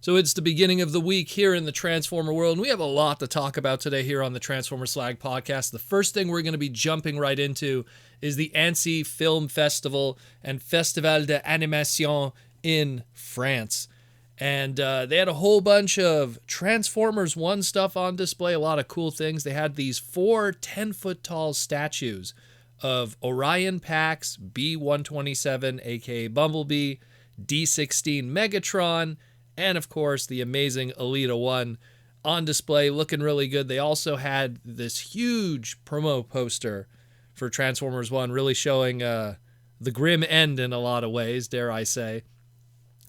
So it's the beginning of the week here in the Transformer world, and we have a lot to talk about today here on the Transformer Slag podcast. The first thing we're going to be jumping right into is the Annecy Film Festival and Festival d'Animation in France. And they had a whole bunch of Transformers 1 stuff on display, a lot of cool things. They had these 4 10-foot tall statues of Orion Pax, B-127, aka Bumblebee, D-16 Megatron, and of course the amazing Elita 1 on display, looking really good. They also had this huge promo poster for Transformers 1, really showing the grim end in a lot of ways, dare I say.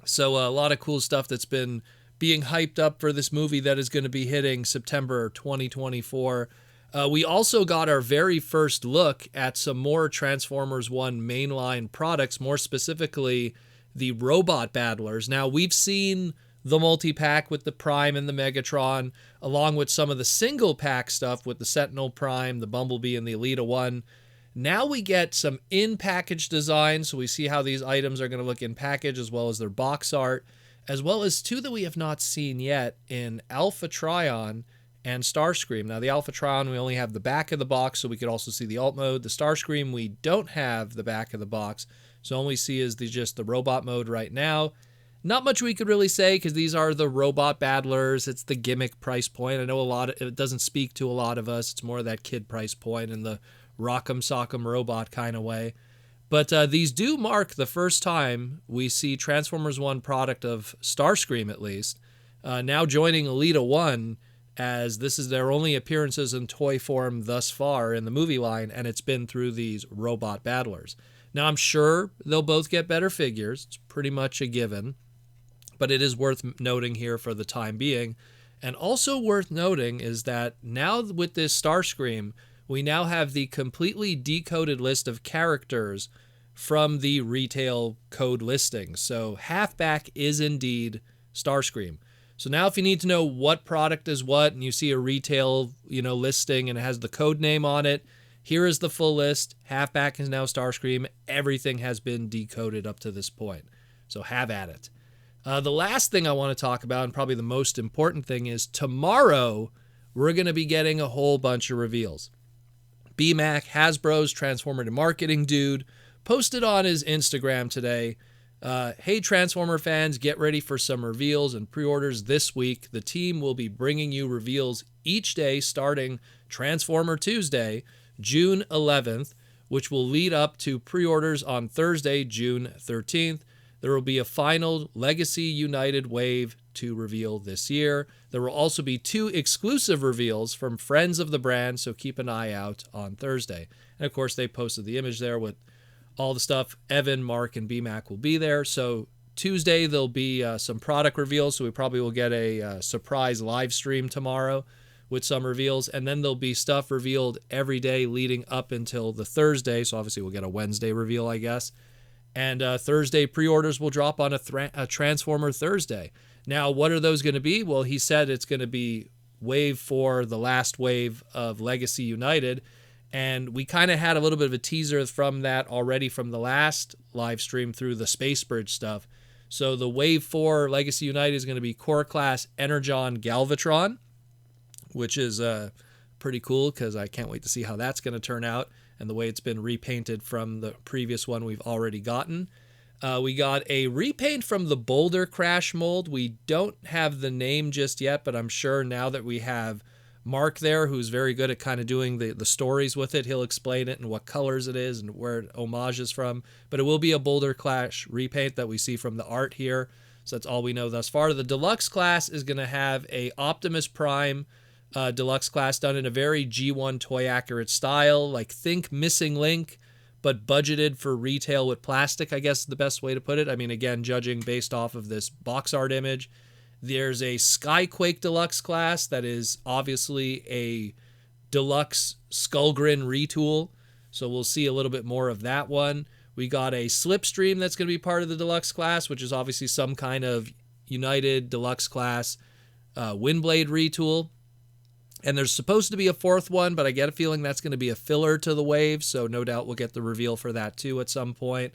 So a lot of cool stuff that's been being hyped up for this movie that is going to be hitting September 2024. We also got our very first look at some more Transformers 1 mainline products, more specifically the robot battlers. Now, we've seen the multi-pack with the Prime and the Megatron, along with some of the single-pack stuff with the Sentinel Prime, the Bumblebee, and the Elita 1. Now we get some in-package design, so we see how these items are going to look in package, as well as their box art, as well as 2 that we have not seen yet in Alpha Trion and Starscream. Now, the Alpha Trion, we only have the back of the box, so we could also see the alt mode. The Starscream, we don't have the back of the box, so all we see is just the robot mode right now. Not much we could really say, because these are the robot battlers. It's the gimmick price point. I know it doesn't speak to a lot of us. It's more of that kid price point in the rock'em sock'em robot kind of way. But these do mark the first time we see Transformers 1 product of Starscream, at least, now joining Elita 1, as this is their only appearances in toy form thus far in the movie line, and it's been through these robot battlers. Now, I'm sure they'll both get better figures. It's pretty much a given. But it is worth noting here for the time being. And also worth noting is that now with this Starscream, we now have the completely decoded list of characters from the retail code listing. So halfback is indeed Starscream. So now if you need to know what product is what, and you see a retail, listing and it has the code name on it, here is the full list. Halfback is now Starscream. Everything has been decoded up to this point. So have at it. The last thing I want to talk about, and probably the most important thing, is tomorrow we're going to be getting a whole bunch of reveals. BMAC, Hasbro's Transformer marketing dude, posted on his Instagram today, hey Transformer fans, get ready for some reveals and pre-orders this week. The team will be bringing you reveals each day starting Transformer Tuesday, June 11th, which will lead up to pre-orders on Thursday, June 13th. There will be a final Legacy United wave to reveal this year. There will also be 2 exclusive reveals from friends of the brand, so keep an eye out on Thursday. And of course, they posted the image there with all the stuff. Evan, Mark, and BMAC will be there. So Tuesday, there'll be some product reveals, so we probably will get a surprise live stream tomorrow with some reveals. And then there'll be stuff revealed every day leading up until the Thursday. So obviously, we'll get a Wednesday reveal, I guess. And Thursday pre-orders will drop on a Transformer Thursday. Now, what are those going to be? Well, he said it's going to be Wave 4, the last wave of Legacy United. And we kind of had a little bit of a teaser from that already from the last live stream through the Space Bridge stuff. So the Wave 4 Legacy United is going to be Core Class Energon Galvatron, which is pretty cool because I can't wait to see how that's going to turn out and the way it's been repainted from the previous one we've already gotten. We got a repaint from the Boulder Crash mold. We don't have the name just yet, but I'm sure now that we have Mark there, who's very good at kind of doing the stories with it, he'll explain it and what colors it is and where it homages from. But it will be a Boulder Crash repaint that we see from the art here. So that's all we know thus far. The Deluxe class is going to have a Optimus Prime Deluxe class done in a very G1 toy accurate style, like think Missing Link, but budgeted for retail with plastic, I guess is the best way to put it. I mean, again, judging based off of this box art image. There's a Skyquake Deluxe class that is obviously a Deluxe Skullgrin retool, so we'll see a little bit more of that one. We got a Slipstream that's going to be part of the Deluxe class, which is obviously some kind of United Deluxe class Windblade retool. And there's supposed to be a 4th one, but I get a feeling that's going to be a filler to the wave, so no doubt we'll get the reveal for that too at some point.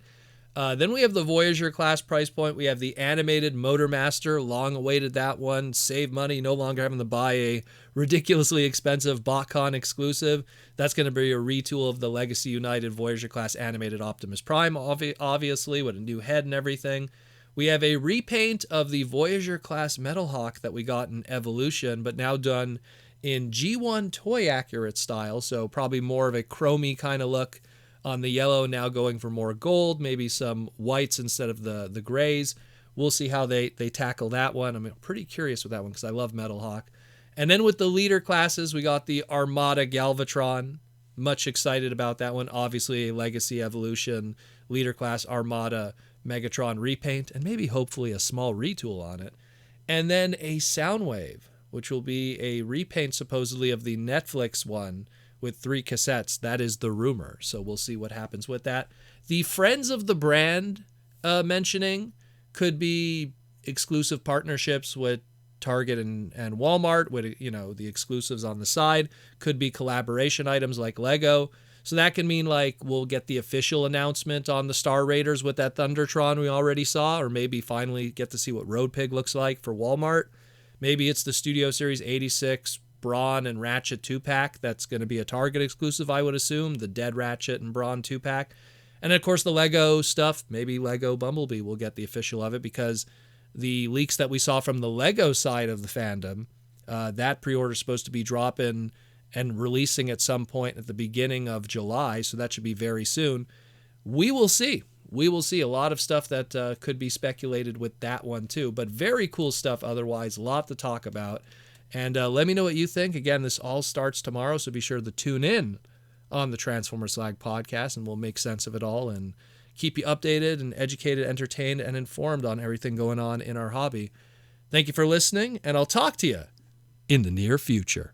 Then we have the Voyager class price point. We have the animated Motormaster, long awaited that one. Save money, no longer having to buy a ridiculously expensive BotCon exclusive. That's going to be a retool of the Legacy United Voyager class animated Optimus Prime, obviously, with a new head and everything. We have a repaint of the Voyager class Metal Hawk that we got in Evolution, but now done in G1 toy accurate style, so probably more of a chromey kind of look on the yellow, now going for more gold, maybe some whites instead of the grays. We'll see how they tackle that one. I'm pretty curious with that one because I love Metal Hawk. And then with the leader classes, we got the Armada Galvatron. Much excited about that one. Obviously, a Legacy Evolution leader class Armada Megatron repaint, and maybe hopefully a small retool on it. And then a Soundwave, which will be a repaint supposedly of the Netflix one, with 3 cassettes. That is the rumor. So we'll see what happens with that. The Friends of the Brand mentioning could be exclusive partnerships with Target and Walmart, with, you know, the exclusives on the side. Could be collaboration items like Lego. So that can mean like we'll get the official announcement on the Star Raiders with that Thundertron we already saw, or maybe finally get to see what Road Pig looks like for Walmart. Maybe it's the Studio Series 86 Brawn and Ratchet 2-pack that's going to be a Target exclusive, I would assume, the Dead Ratchet and Brawn 2-pack. And of course the Lego stuff, maybe Lego Bumblebee will get the official of it, because the leaks that we saw from the Lego side of the fandom, that pre-order is supposed to be dropping and releasing at some point at the beginning of July, so that should be very soon. We will see. We will see a lot of stuff that could be speculated with that one too, but very cool stuff otherwise, a lot to talk about. And let me know what you think. Again, this all starts tomorrow, so be sure to tune in on the Transformer Slag podcast, and we'll make sense of it all and keep you updated and educated, entertained, and informed on everything going on in our hobby. Thank you for listening, and I'll talk to you in the near future.